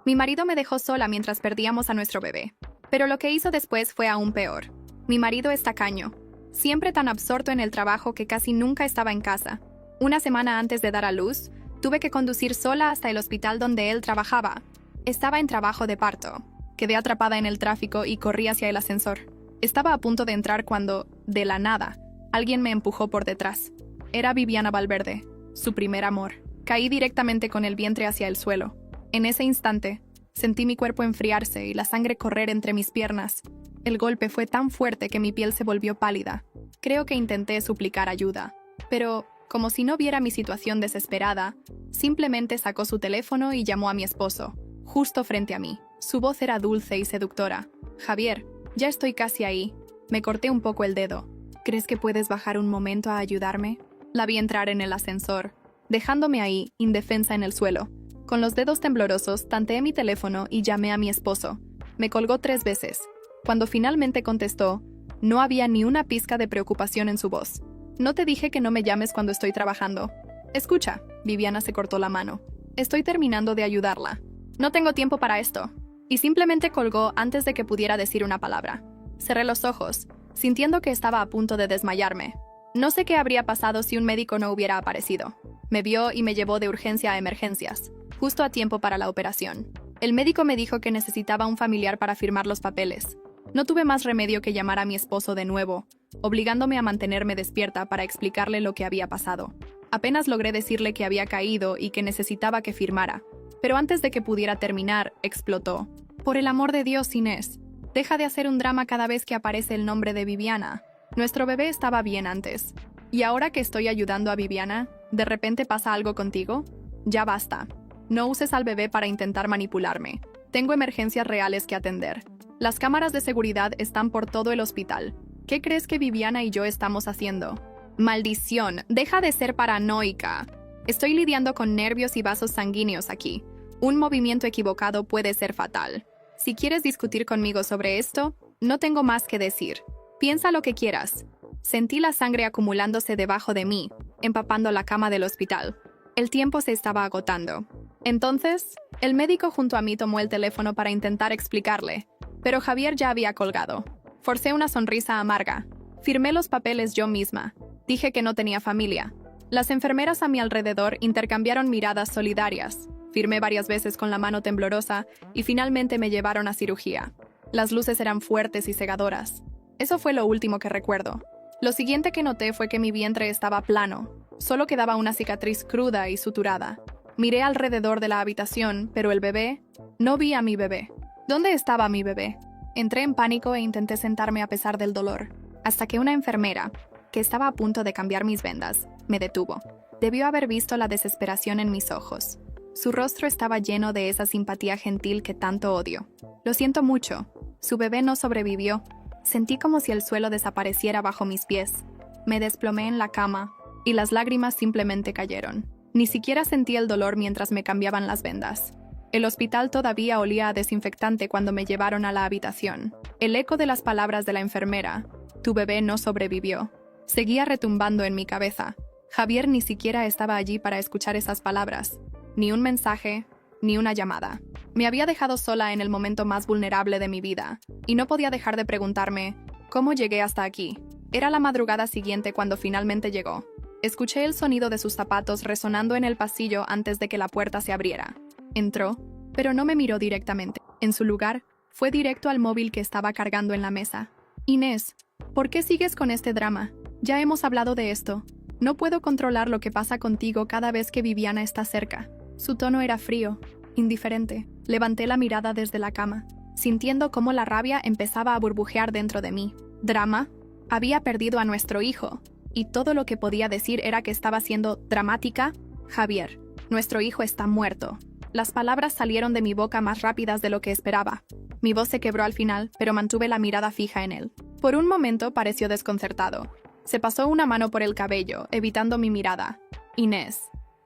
Mi marido me dejó sola mientras perdíamos a nuestro bebé. Pero lo que hizo después fue aún peor. Mi marido es tacaño. Siempre tan absorto en el trabajo que casi nunca estaba en casa. Una semana antes de dar a luz, tuve que conducir sola hasta el hospital donde él trabajaba. Estaba en trabajo de parto. Quedé atrapada en el tráfico y corrí hacia el ascensor. Estaba a punto de entrar cuando, de la nada, alguien me empujó por detrás. Era Viviana Valverde, su primer amor. Caí directamente con el vientre hacia el suelo. En ese instante, sentí mi cuerpo enfriarse y la sangre correr entre mis piernas. El golpe fue tan fuerte que mi piel se volvió pálida. Creo que intenté suplicar ayuda, pero, como si no viera mi situación desesperada, simplemente sacó su teléfono y llamó a mi esposo, justo frente a mí. Su voz era dulce y seductora. Javier, ya estoy casi ahí. Me corté un poco el dedo. ¿Crees que puedes bajar un momento a ayudarme? La vi entrar en el ascensor, dejándome ahí, indefensa en el suelo. Con los dedos temblorosos, tanteé mi teléfono y llamé a mi esposo. Me colgó 3 veces. Cuando finalmente contestó, no había ni una pizca de preocupación en su voz. No te dije que no me llames cuando estoy trabajando. Escucha, Viviana se cortó la mano. Estoy terminando de ayudarla. No tengo tiempo para esto. Y simplemente colgó antes de que pudiera decir una palabra. Cerré los ojos, sintiendo que estaba a punto de desmayarme. No sé qué habría pasado si un médico no hubiera aparecido. Me vio y me llevó de urgencia a emergencias, justo a tiempo para la operación. El médico me dijo que necesitaba un familiar para firmar los papeles. No tuve más remedio que llamar a mi esposo de nuevo, obligándome a mantenerme despierta para explicarle lo que había pasado. Apenas logré decirle que había caído y que necesitaba que firmara, pero antes de que pudiera terminar, explotó. Por el amor de Dios, Inés, deja de hacer un drama cada vez que aparece el nombre de Viviana. Nuestro bebé estaba bien antes. Y ahora que estoy ayudando a Viviana, ¿de repente pasa algo contigo? Ya basta. No uses al bebé para intentar manipularme. Tengo emergencias reales que atender. Las cámaras de seguridad están por todo el hospital. ¿Qué crees que Viviana y yo estamos haciendo? Maldición, deja de ser paranoica. Estoy lidiando con nervios y vasos sanguíneos aquí. Un movimiento equivocado puede ser fatal. Si quieres discutir conmigo sobre esto, no tengo más que decir. Piensa lo que quieras. Sentí la sangre acumulándose debajo de mí, empapando la cama del hospital. El tiempo se estaba agotando. Entonces, el médico junto a mí tomó el teléfono para intentar explicarle, pero Javier ya había colgado. Forcé una sonrisa amarga. Firmé los papeles yo misma. Dije que no tenía familia. Las enfermeras a mi alrededor intercambiaron miradas solidarias. Firmé varias veces con la mano temblorosa y finalmente me llevaron a cirugía. Las luces eran fuertes y cegadoras. Eso fue lo último que recuerdo. Lo siguiente que noté fue que mi vientre estaba plano. Solo quedaba una cicatriz cruda y suturada. Miré alrededor de la habitación, pero el bebé... No vi a mi bebé. ¿Dónde estaba mi bebé? Entré en pánico e intenté sentarme a pesar del dolor, hasta que una enfermera, que estaba a punto de cambiar mis vendas, me detuvo. Debió haber visto la desesperación en mis ojos. Su rostro estaba lleno de esa simpatía gentil que tanto odio. Lo siento mucho. Su bebé no sobrevivió. Sentí como si el suelo desapareciera bajo mis pies. Me desplomé en la cama, y las lágrimas simplemente cayeron. Ni siquiera sentí el dolor mientras me cambiaban las vendas. El hospital todavía olía a desinfectante cuando me llevaron a la habitación. El eco de las palabras de la enfermera, «Tu bebé no sobrevivió», seguía retumbando en mi cabeza. Javier ni siquiera estaba allí para escuchar esas palabras. Ni un mensaje, ni una llamada. Me había dejado sola en el momento más vulnerable de mi vida, y no podía dejar de preguntarme, ¿cómo llegué hasta aquí? Era la madrugada siguiente cuando finalmente llegó. Escuché el sonido de sus zapatos resonando en el pasillo antes de que la puerta se abriera. Entró, pero no me miró directamente. En su lugar, fue directo al móvil que estaba cargando en la mesa. Inés, ¿por qué sigues con este drama? Ya hemos hablado de esto. No puedo controlar lo que pasa contigo cada vez que Viviana está cerca. Su tono era frío, indiferente. Levanté la mirada desde la cama, sintiendo cómo la rabia empezaba a burbujear dentro de mí. ¿Drama? Había perdido a nuestro hijo, y todo lo que podía decir era que estaba siendo dramática. Javier, nuestro hijo está muerto. Las palabras salieron de mi boca más rápidas de lo que esperaba. Mi voz se quebró al final, pero mantuve la mirada fija en él. Por un momento pareció desconcertado. Se pasó una mano por el cabello, evitando mi mirada. Inés,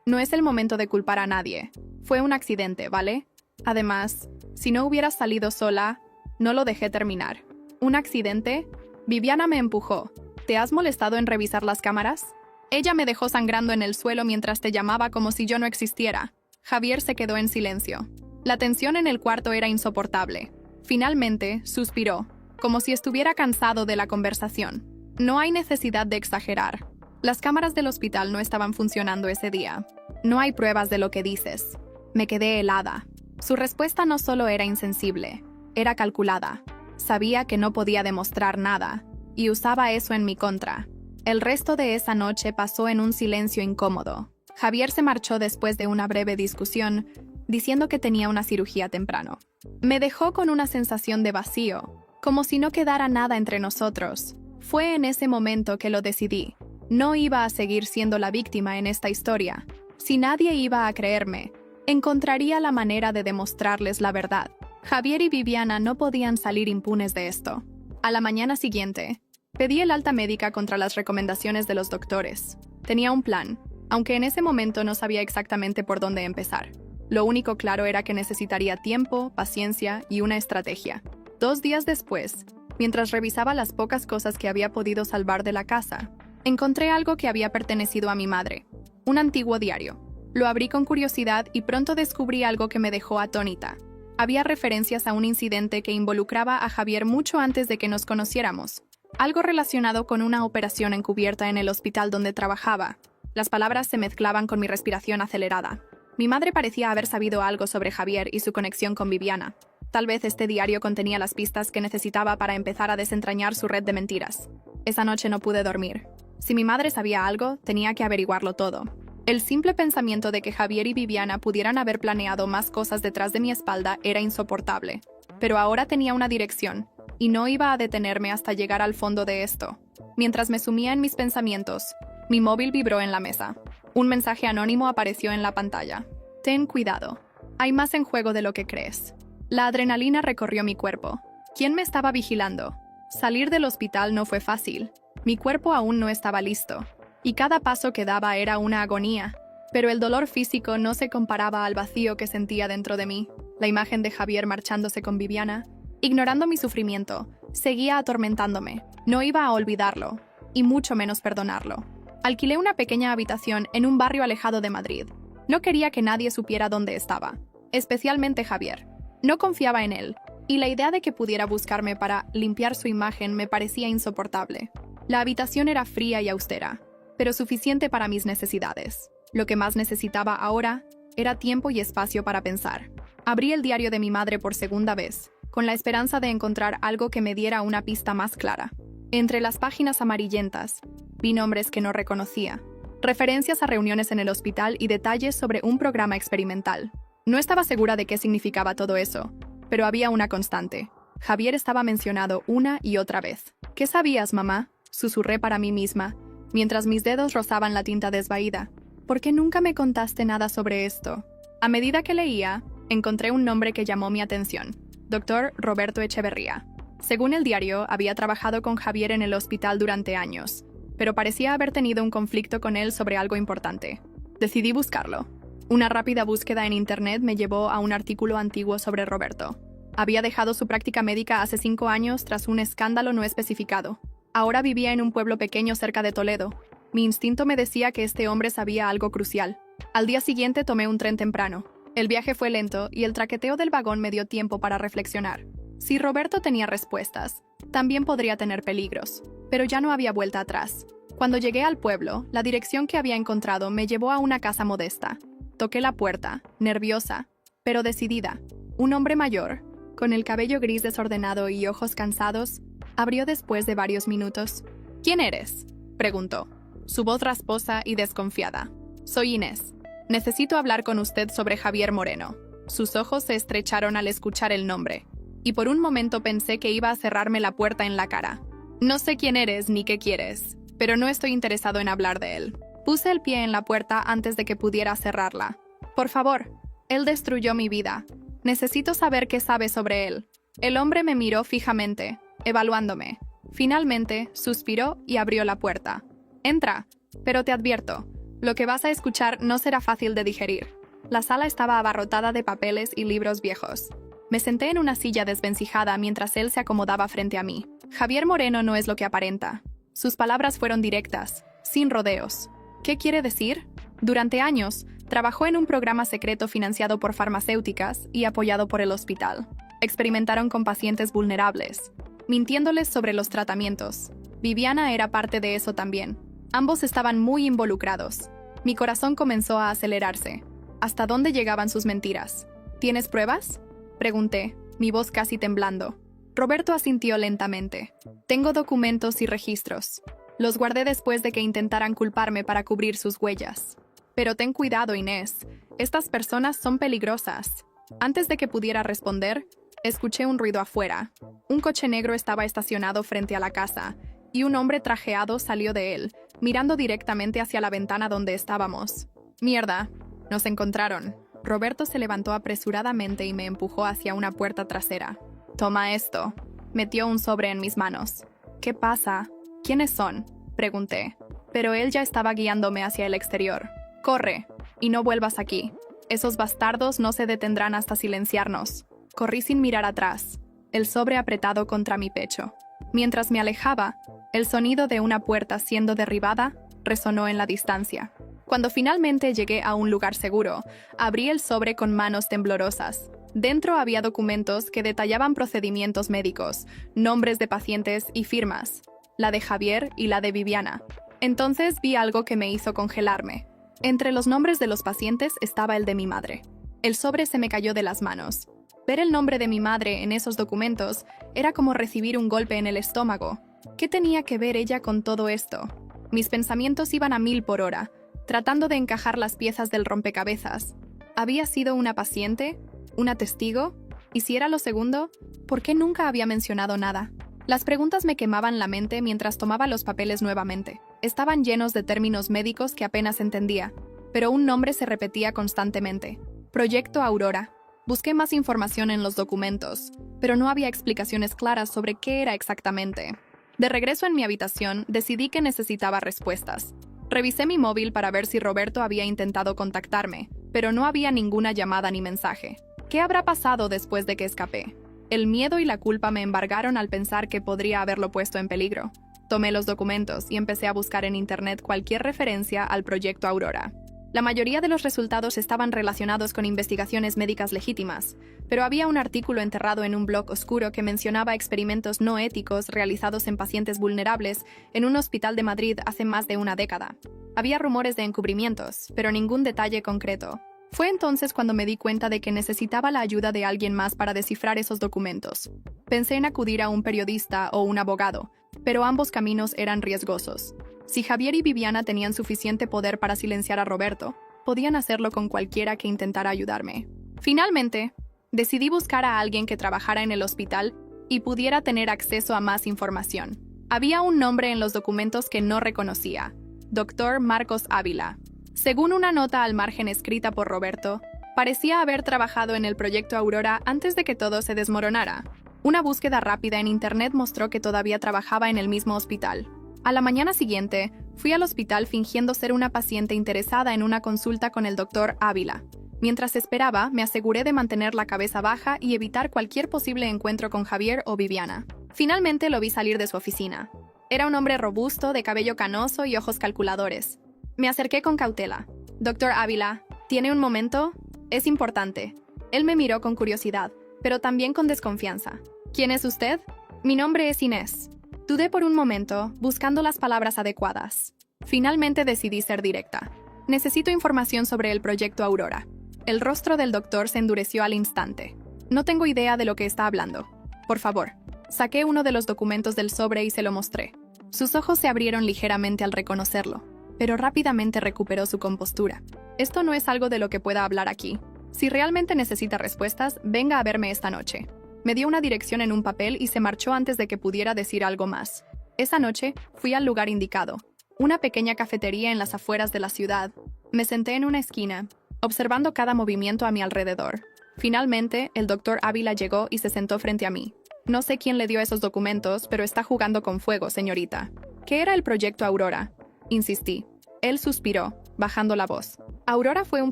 no es el momento de culpar a nadie. Fue un accidente, ¿vale? Además, si no hubieras salido sola, no lo dejé terminar. ¿Un accidente? Viviana me empujó. ¿Te has molestado en revisar las cámaras? Ella me dejó sangrando en el suelo mientras te llamaba como si yo no existiera. Javier se quedó en silencio. La tensión en el cuarto era insoportable. Finalmente, suspiró, como si estuviera cansado de la conversación. No hay necesidad de exagerar. Las cámaras del hospital no estaban funcionando ese día. No hay pruebas de lo que dices. Me quedé helada. Su respuesta no solo era insensible, era calculada. Sabía que no podía demostrar nada, y usaba eso en mi contra. El resto de esa noche pasó en un silencio incómodo. Javier se marchó después de una breve discusión, diciendo que tenía una cirugía temprano. Me dejó con una sensación de vacío, como si no quedara nada entre nosotros. Fue en ese momento que lo decidí. No iba a seguir siendo la víctima en esta historia. Si nadie iba a creerme, encontraría la manera de demostrarles la verdad. Javier y Viviana no podían salir impunes de esto. A la mañana siguiente, pedí el alta médica contra las recomendaciones de los doctores. Tenía un plan, aunque en ese momento no sabía exactamente por dónde empezar. Lo único claro era que necesitaría tiempo, paciencia y una estrategia. 2 días después, mientras revisaba las pocas cosas que había podido salvar de la casa, encontré algo que había pertenecido a mi madre, un antiguo diario. Lo abrí con curiosidad y pronto descubrí algo que me dejó atónita. Había referencias a un incidente que involucraba a Javier mucho antes de que nos conociéramos. Algo relacionado con una operación encubierta en el hospital donde trabajaba. Las palabras se mezclaban con mi respiración acelerada. Mi madre parecía haber sabido algo sobre Javier y su conexión con Viviana. Tal vez este diario contenía las pistas que necesitaba para empezar a desentrañar su red de mentiras. Esa noche no pude dormir. Si mi madre sabía algo, tenía que averiguarlo todo. El simple pensamiento de que Javier y Viviana pudieran haber planeado más cosas detrás de mi espalda era insoportable. Pero ahora tenía una dirección, y no iba a detenerme hasta llegar al fondo de esto. Mientras me sumía en mis pensamientos, mi móvil vibró en la mesa. Un mensaje anónimo apareció en la pantalla. Ten cuidado. Hay más en juego de lo que crees. La adrenalina recorrió mi cuerpo. ¿Quién me estaba vigilando? Salir del hospital no fue fácil. Mi cuerpo aún no estaba listo, y cada paso que daba era una agonía. Pero el dolor físico no se comparaba al vacío que sentía dentro de mí. La imagen de Javier marchándose con Viviana, ignorando mi sufrimiento, seguía atormentándome. No iba a olvidarlo, y mucho menos perdonarlo. Alquilé una pequeña habitación en un barrio alejado de Madrid. No quería que nadie supiera dónde estaba, especialmente Javier. No confiaba en él, y la idea de que pudiera buscarme para limpiar su imagen me parecía insoportable. La habitación era fría y austera, pero suficiente para mis necesidades. Lo que más necesitaba ahora era tiempo y espacio para pensar. Abrí el diario de mi madre por segunda vez, con la esperanza de encontrar algo que me diera una pista más clara. Entre las páginas amarillentas, vi nombres que no reconocía, referencias a reuniones en el hospital y detalles sobre un programa experimental. No estaba segura de qué significaba todo eso, pero había una constante. Javier estaba mencionado una y otra vez. ¿Qué sabías, mamá?, susurré para mí misma, mientras mis dedos rozaban la tinta desvaída. ¿Por qué nunca me contaste nada sobre esto? A medida que leía, encontré un nombre que llamó mi atención: Dr. Roberto Echeverría. Según el diario, había trabajado con Javier en el hospital durante años, pero parecía haber tenido un conflicto con él sobre algo importante. Decidí buscarlo. Una rápida búsqueda en internet me llevó a un artículo antiguo sobre Roberto. Había dejado su práctica médica hace 5 años tras un escándalo no especificado. Ahora vivía en un pueblo pequeño cerca de Toledo. Mi instinto me decía que este hombre sabía algo crucial. Al día siguiente tomé un tren temprano. El viaje fue lento y el traqueteo del vagón me dio tiempo para reflexionar. Si Roberto tenía respuestas, también podría tener peligros, pero ya no había vuelta atrás. Cuando llegué al pueblo, la dirección que había encontrado me llevó a una casa modesta. Toqué la puerta, nerviosa, pero decidida. Un hombre mayor, con el cabello gris desordenado y ojos cansados, abrió después de varios minutos. ¿Quién eres?, preguntó, su voz rasposa y desconfiada. Soy Inés. Necesito hablar con usted sobre Javier Moreno. Sus ojos se estrecharon al escuchar el nombre, y por un momento pensé que iba a cerrarme la puerta en la cara. No sé quién eres ni qué quieres, pero no estoy interesado en hablar de él. Puse el pie en la puerta antes de que pudiera cerrarla. Por favor, él destruyó mi vida. Necesito saber qué sabe sobre él. El hombre me miró fijamente, evaluándome. Finalmente, suspiró y abrió la puerta. Entra, pero te advierto, lo que vas a escuchar no será fácil de digerir. La sala estaba abarrotada de papeles y libros viejos. Me senté en una silla desvencijada mientras él se acomodaba frente a mí. Javier Moreno no es lo que aparenta. Sus palabras fueron directas, sin rodeos. ¿Qué quiere decir? Durante años, Trabajó en un programa secreto financiado por farmacéuticas y apoyado por el hospital. Experimentaron con pacientes vulnerables, mintiéndoles sobre los tratamientos. Viviana era parte de eso también. Ambos estaban muy involucrados. Mi corazón comenzó a acelerarse. ¿Hasta dónde llegaban sus mentiras? ¿Tienes pruebas?, pregunté, mi voz casi temblando. Roberto asintió lentamente. Tengo documentos y registros. Los guardé después de que intentaran culparme para cubrir sus huellas. Pero ten cuidado, Inés. Estas personas son peligrosas. Antes de que pudiera responder, escuché un ruido afuera. Un coche negro estaba estacionado frente a la casa, y un hombre trajeado salió de él, mirando directamente hacia la ventana donde estábamos. Mierda, nos encontraron. Roberto se levantó apresuradamente y me empujó hacia una puerta trasera. Toma esto. Metió un sobre en mis manos. ¿Qué pasa? ¿Quiénes son?, pregunté. Pero él ya estaba guiándome hacia el exterior. Corre, y no vuelvas aquí. Esos bastardos no se detendrán hasta silenciarnos. Corrí sin mirar atrás, el sobre apretado contra mi pecho. Mientras me alejaba, el sonido de una puerta siendo derribada resonó en la distancia. Cuando finalmente llegué a un lugar seguro, abrí el sobre con manos temblorosas. Dentro había documentos que detallaban procedimientos médicos, nombres de pacientes y firmas, la de Javier y la de Viviana. Entonces vi algo que me hizo congelarme. Entre los nombres de los pacientes estaba el de mi madre. El sobre se me cayó de las manos. Ver el nombre de mi madre en esos documentos era como recibir un golpe en el estómago. ¿Qué tenía que ver ella con todo esto? Mis pensamientos iban a 1000 por hora, tratando de encajar las piezas del rompecabezas. ¿Había sido una paciente? ¿Una testigo? Y si era lo segundo, ¿por qué nunca había mencionado nada? Las preguntas me quemaban la mente mientras tomaba los papeles nuevamente. Estaban llenos de términos médicos que apenas entendía, pero un nombre se repetía constantemente. Proyecto Aurora. Busqué más información en los documentos, pero no había explicaciones claras sobre qué era exactamente. De regreso en mi habitación, decidí que necesitaba respuestas. Revisé mi móvil para ver si Roberto había intentado contactarme, pero no había ninguna llamada ni mensaje. ¿Qué habrá pasado después de que escapé? El miedo y la culpa me embargaron al pensar que podría haberlo puesto en peligro. Tomé los documentos y empecé a buscar en internet cualquier referencia al proyecto Aurora. La mayoría de los resultados estaban relacionados con investigaciones médicas legítimas, pero había un artículo enterrado en un blog oscuro que mencionaba experimentos no éticos realizados en pacientes vulnerables en un hospital de Madrid hace más de una década. Había rumores de encubrimientos, pero ningún detalle concreto. Fue entonces cuando me di cuenta de que necesitaba la ayuda de alguien más para descifrar esos documentos. Pensé en acudir a un periodista o un abogado, pero ambos caminos eran riesgosos. Si Javier y Viviana tenían suficiente poder para silenciar a Roberto, podían hacerlo con cualquiera que intentara ayudarme. Finalmente, decidí buscar a alguien que trabajara en el hospital y pudiera tener acceso a más información. Había un nombre en los documentos que no reconocía: Dr. Marcos Ávila. Según una nota al margen escrita por Roberto, parecía haber trabajado en el proyecto Aurora antes de que todo se desmoronara. Una búsqueda rápida en internet mostró que todavía trabajaba en el mismo hospital. A la mañana siguiente, fui al hospital fingiendo ser una paciente interesada en una consulta con el Dr. Ávila. Mientras esperaba, me aseguré de mantener la cabeza baja y evitar cualquier posible encuentro con Javier o Viviana. Finalmente lo vi salir de su oficina. Era un hombre robusto, de cabello canoso y ojos calculadores. Me acerqué con cautela. Dr. Ávila, ¿tiene un momento? Es importante. Él me miró con curiosidad, pero también con desconfianza. ¿Quién es usted? Mi nombre es Inés. Dudé por un momento, buscando las palabras adecuadas. Finalmente decidí ser directa. Necesito información sobre el proyecto Aurora. El rostro del doctor se endureció al instante. No tengo idea de lo que está hablando. Por favor. Saqué uno de los documentos del sobre y se lo mostré. Sus ojos se abrieron ligeramente al reconocerlo, pero rápidamente recuperó su compostura. Esto no es algo de lo que pueda hablar aquí. Si realmente necesita respuestas, venga a verme esta noche. Me dio una dirección en un papel y se marchó antes de que pudiera decir algo más. Esa noche, fui al lugar indicado, una pequeña cafetería en las afueras de la ciudad. Me senté en una esquina, observando cada movimiento a mi alrededor. Finalmente, el Dr. Ávila llegó y se sentó frente a mí. No sé quién le dio esos documentos, pero está jugando con fuego, señorita. ¿Qué era el proyecto Aurora? Insistí. Él suspiró, bajando la voz. Aurora fue un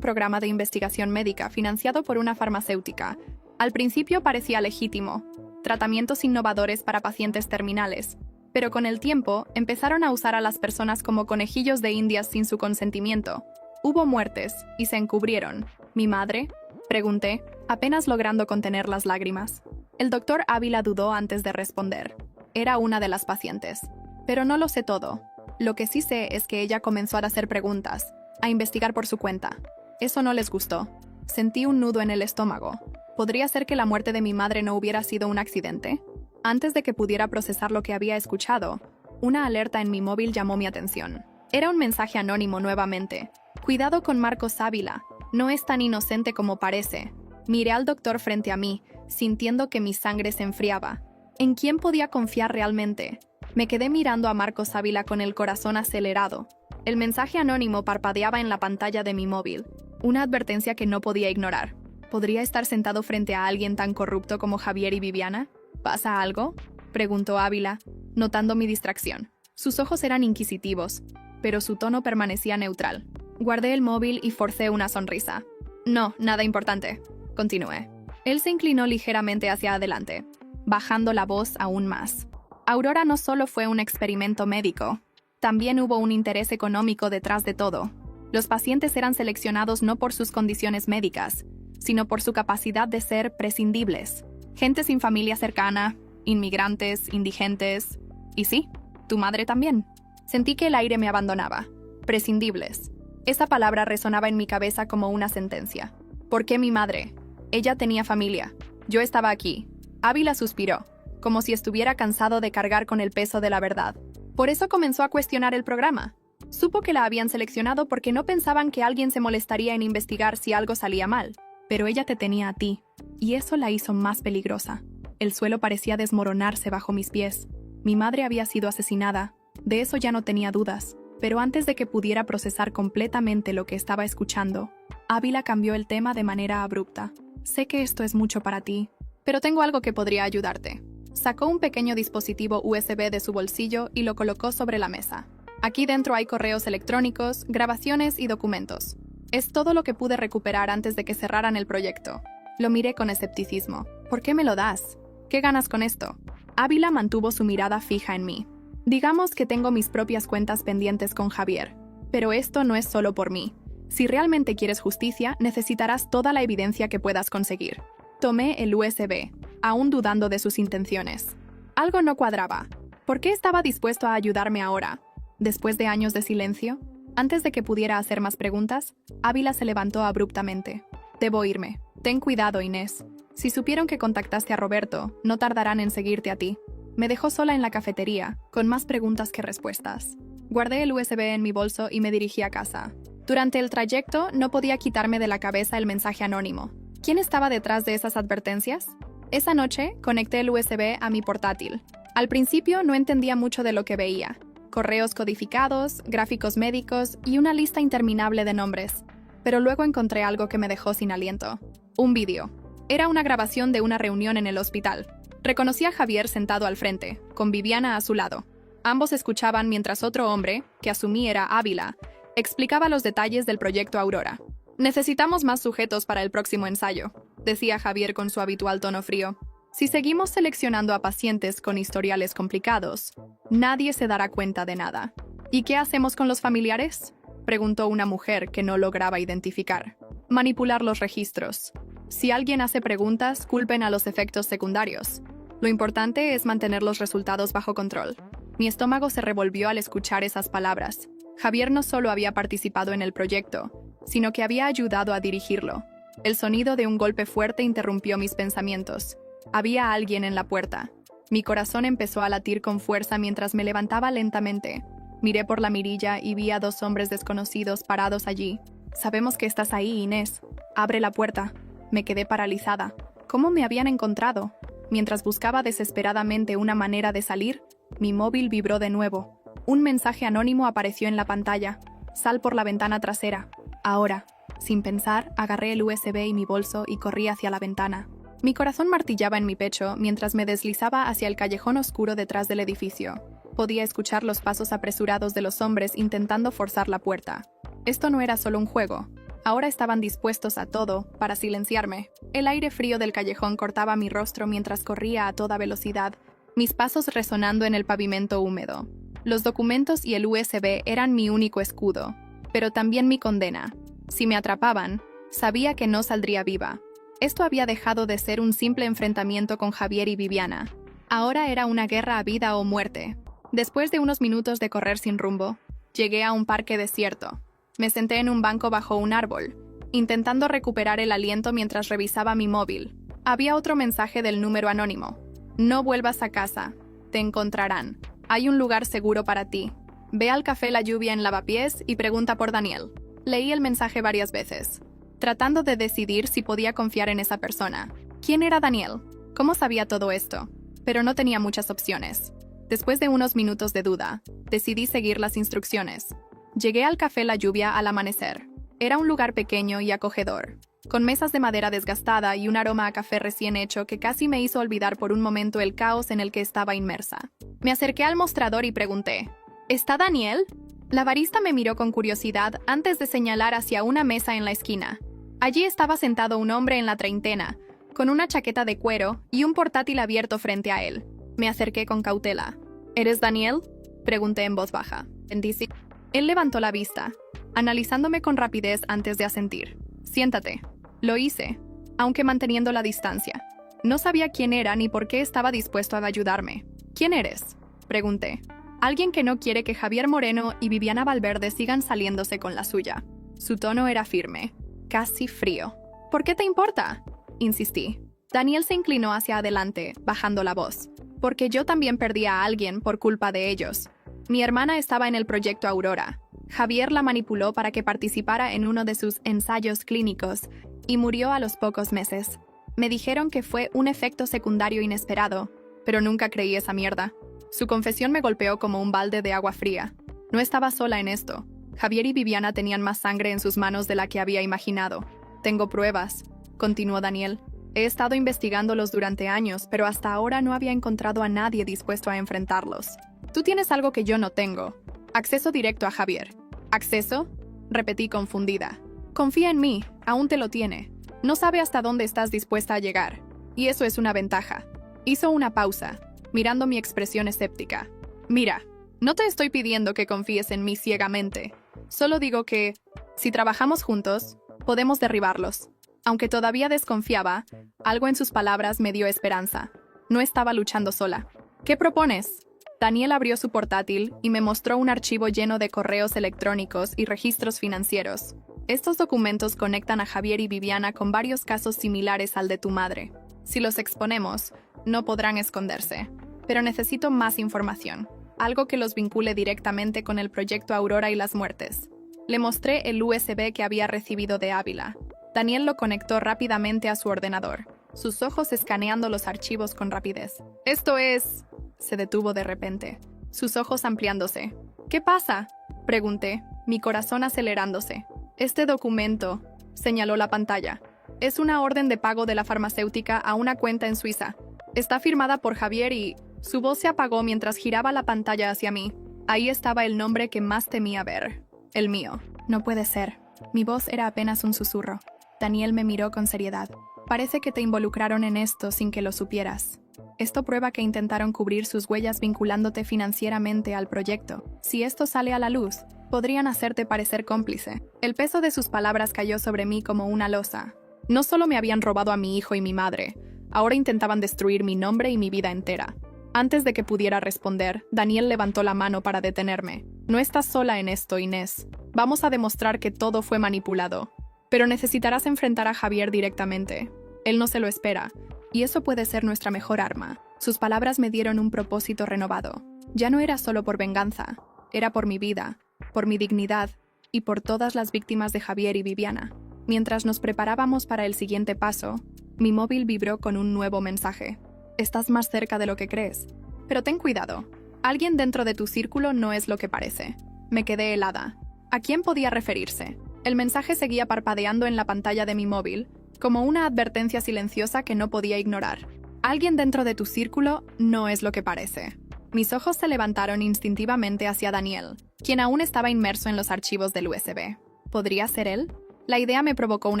programa de investigación médica financiado por una farmacéutica. Al principio parecía legítimo, tratamientos innovadores para pacientes terminales, pero con el tiempo empezaron a usar a las personas como conejillos de indias sin su consentimiento. Hubo muertes, y se encubrieron. ¿Mi madre? Pregunté, apenas logrando contener las lágrimas. El doctor Ávila dudó antes de responder. Era una de las pacientes. Pero no lo sé todo. Lo que sí sé es que ella comenzó a hacer preguntas, a investigar por su cuenta. Eso no les gustó. Sentí un nudo en el estómago. ¿Podría ser que la muerte de mi madre no hubiera sido un accidente? Antes de que pudiera procesar lo que había escuchado, una alerta en mi móvil llamó mi atención. Era un mensaje anónimo nuevamente. Cuidado con Marcos Ávila. No es tan inocente como parece. Miré al doctor frente a mí, sintiendo que mi sangre se enfriaba. ¿En quién podía confiar realmente? Me quedé mirando a Marcos Ávila con el corazón acelerado. El mensaje anónimo parpadeaba en la pantalla de mi móvil. Una advertencia que no podía ignorar. ¿Podría estar sentado frente a alguien tan corrupto como Javier y Viviana? ¿Pasa algo?, preguntó Ávila, notando mi distracción. Sus ojos eran inquisitivos, pero su tono permanecía neutral. Guardé el móvil y forcé una sonrisa. No, nada importante. Continué. Él se inclinó ligeramente hacia adelante, bajando la voz aún más. Aurora no solo fue un experimento médico, también hubo un interés económico detrás de todo. Los pacientes eran seleccionados no por sus condiciones médicas, sino por su capacidad de ser prescindibles. Gente sin familia cercana, inmigrantes, indigentes. Y sí, tu madre también. Sentí que el aire me abandonaba. Prescindibles. Esa palabra resonaba en mi cabeza como una sentencia. ¿Por qué mi madre? Ella tenía familia. Yo estaba aquí. Ávila suspiró, como si estuviera cansado de cargar con el peso de la verdad. Por eso comenzó a cuestionar el programa. Supo que la habían seleccionado porque no pensaban que alguien se molestaría en investigar si algo salía mal. Pero ella te tenía a ti, y eso la hizo más peligrosa. El suelo parecía desmoronarse bajo mis pies. Mi madre había sido asesinada, de eso ya no tenía dudas. Pero antes de que pudiera procesar completamente lo que estaba escuchando, Ávila cambió el tema de manera abrupta. Sé que esto es mucho para ti, pero tengo algo que podría ayudarte. Sacó un pequeño dispositivo USB de su bolsillo y lo colocó sobre la mesa. Aquí dentro hay correos electrónicos, grabaciones y documentos. Es todo lo que pude recuperar antes de que cerraran el proyecto. Lo miré con escepticismo. ¿Por qué me lo das? ¿Qué ganas con esto? Ávila mantuvo su mirada fija en mí. Digamos que tengo mis propias cuentas pendientes con Javier, pero esto no es solo por mí. Si realmente quieres justicia, necesitarás toda la evidencia que puedas conseguir. Tomé el USB, aún dudando de sus intenciones. Algo no cuadraba. ¿Por qué estaba dispuesto a ayudarme ahora? Después de años de silencio, antes de que pudiera hacer más preguntas, Ávila se levantó abruptamente. Debo irme. Ten cuidado, Inés. Si supieron que contactaste a Roberto, no tardarán en seguirte a ti. Me dejó sola en la cafetería, con más preguntas que respuestas. Guardé el USB en mi bolso y me dirigí a casa. Durante el trayecto, no podía quitarme de la cabeza el mensaje anónimo. ¿Quién estaba detrás de esas advertencias? Esa noche, conecté el USB a mi portátil. Al principio no entendía mucho de lo que veía. Correos codificados, gráficos médicos y una lista interminable de nombres. Pero luego encontré algo que me dejó sin aliento. Un vídeo. Era una grabación de una reunión en el hospital. Reconocí a Javier sentado al frente, con Viviana a su lado. Ambos escuchaban mientras otro hombre, que asumí era Ávila, explicaba los detalles del proyecto Aurora. Necesitamos más sujetos para el próximo ensayo, decía Javier con su habitual tono frío. Si seguimos seleccionando a pacientes con historiales complicados, nadie se dará cuenta de nada. ¿Y qué hacemos con los familiares?, preguntó una mujer que no lograba identificar. Manipular los registros. Si alguien hace preguntas, culpen a los efectos secundarios. Lo importante es mantener los resultados bajo control. Mi estómago se revolvió al escuchar esas palabras. Javier no solo había participado en el proyecto, sino que había ayudado a dirigirlo. El sonido de un golpe fuerte interrumpió mis pensamientos. Había alguien en la puerta. Mi corazón empezó a latir con fuerza mientras me levantaba lentamente. Miré por la mirilla y vi a 2 hombres desconocidos parados allí. Sabemos que estás ahí, Inés. Abre la puerta. Me quedé paralizada. ¿Cómo me habían encontrado? Mientras buscaba desesperadamente una manera de salir, mi móvil vibró de nuevo. Un mensaje anónimo apareció en la pantalla. Sal por la ventana trasera. Ahora. Sin pensar, agarré el USB y mi bolso y corrí hacia la ventana. Mi corazón martillaba en mi pecho mientras me deslizaba hacia el callejón oscuro detrás del edificio. Podía escuchar los pasos apresurados de los hombres intentando forzar la puerta. Esto no era solo un juego. Ahora estaban dispuestos a todo para silenciarme. El aire frío del callejón cortaba mi rostro mientras corría a toda velocidad, mis pasos resonando en el pavimento húmedo. Los documentos y el USB eran mi único escudo. pero también mi condena. Si me atrapaban, sabía que no saldría viva. Esto había dejado de ser un simple enfrentamiento con Javier y Viviana. Ahora era una guerra a vida o muerte. Después de unos minutos de correr sin rumbo, llegué a un parque desierto. Me senté en un banco bajo un árbol, intentando recuperar el aliento mientras revisaba mi móvil. Había otro mensaje del número anónimo. No vuelvas a casa. Te encontrarán. Hay un lugar seguro para ti. Ve al café La Lluvia en Lavapiés y pregunta por Daniel. Leí el mensaje varias veces, tratando de decidir si podía confiar en esa persona. ¿Quién era Daniel? ¿Cómo sabía todo esto? Pero no tenía muchas opciones. Después de unos minutos de duda, decidí seguir las instrucciones. Llegué al café La Lluvia al amanecer. Era un lugar pequeño y acogedor, con mesas de madera desgastada y un aroma a café recién hecho que casi me hizo olvidar por un momento el caos en el que estaba inmersa. Me acerqué al mostrador y pregunté, ¿está Daniel? La barista me miró con curiosidad antes de señalar hacia una mesa en la esquina. Allí estaba sentado un hombre en la treintena, con una chaqueta de cuero y un portátil abierto frente a él. Me acerqué con cautela. ¿Eres Daniel?, pregunté en voz baja. Bendice. Él levantó la vista, analizándome con rapidez antes de asentir. Siéntate. Lo hice, aunque manteniendo la distancia. No sabía quién era ni por qué estaba dispuesto a ayudarme. ¿Quién eres?, pregunté. Alguien que no quiere que Javier Moreno y Viviana Valverde sigan saliéndose con la suya. Su tono era firme, casi frío. ¿Por qué te importa?, insistí. Daniel se inclinó hacia adelante, bajando la voz. Porque yo también perdí a alguien por culpa de ellos. Mi hermana estaba en el proyecto Aurora. Javier la manipuló para que participara en uno de sus ensayos clínicos y murió a los pocos meses. Me dijeron que fue un efecto secundario inesperado, pero nunca creí esa mierda. Su confesión me golpeó como un balde de agua fría. No estaba sola en esto. Javier y Viviana tenían más sangre en sus manos de la que había imaginado. Tengo pruebas, continuó Daniel. He estado investigándolos durante años, pero hasta ahora no había encontrado a nadie dispuesto a enfrentarlos. Tú tienes algo que yo no tengo. Acceso directo a Javier. ¿Acceso?, repetí confundida. Confía en mí, aún te lo tiene. No sabe hasta dónde estás dispuesta a llegar. Y eso es una ventaja. Hizo una pausa, mirando mi expresión escéptica. Mira, no te estoy pidiendo que confíes en mí ciegamente. Solo digo que, si trabajamos juntos, podemos derribarlos. Aunque todavía desconfiaba, algo en sus palabras me dio esperanza. No estaba luchando sola. ¿Qué propones? Daniel abrió su portátil y me mostró un archivo lleno de correos electrónicos y registros financieros. Estos documentos conectan a Javier y Viviana con varios casos similares al de tu madre. Si los exponemos, no podrán esconderse. Pero necesito más información, algo que los vincule directamente con el proyecto Aurora y las muertes. Le mostré el USB que había recibido de Ávila. Daniel lo conectó rápidamente a su ordenador, sus ojos escaneando los archivos con rapidez. Esto es... Se detuvo de repente, sus ojos ampliándose. ¿Qué pasa?, pregunté, mi corazón acelerándose. Este documento, señaló la pantalla, es una orden de pago de la farmacéutica a una cuenta en Suiza. Está firmada por Javier y... Su voz se apagó mientras giraba la pantalla hacia mí. Ahí estaba el nombre que más temía ver. El mío. No puede ser. Mi voz era apenas un susurro. Daniel me miró con seriedad. Parece que te involucraron en esto sin que lo supieras. Esto prueba que intentaron cubrir sus huellas vinculándote financieramente al proyecto. Si esto sale a la luz, podrían hacerte parecer cómplice. El peso de sus palabras cayó sobre mí como una losa. No solo me habían robado a mi hijo y mi madre, ahora intentaban destruir mi nombre y mi vida entera. Antes de que pudiera responder, Daniel levantó la mano para detenerme. No estás sola en esto, Inés. Vamos a demostrar que todo fue manipulado. Pero necesitarás enfrentar a Javier directamente. Él no se lo espera, y eso puede ser nuestra mejor arma. Sus palabras me dieron un propósito renovado. Ya no era solo por venganza, era por mi vida, por mi dignidad y por todas las víctimas de Javier y Viviana. Mientras nos preparábamos para el siguiente paso, mi móvil vibró con un nuevo mensaje. Estás más cerca de lo que crees. Pero ten cuidado. Alguien dentro de tu círculo no es lo que parece. Me quedé helada. ¿A quién podía referirse? El mensaje seguía parpadeando en la pantalla de mi móvil, como una advertencia silenciosa que no podía ignorar. Alguien dentro de tu círculo no es lo que parece. Mis ojos se levantaron instintivamente hacia Daniel, quien aún estaba inmerso en los archivos del USB. ¿Podría ser él? La idea me provocó un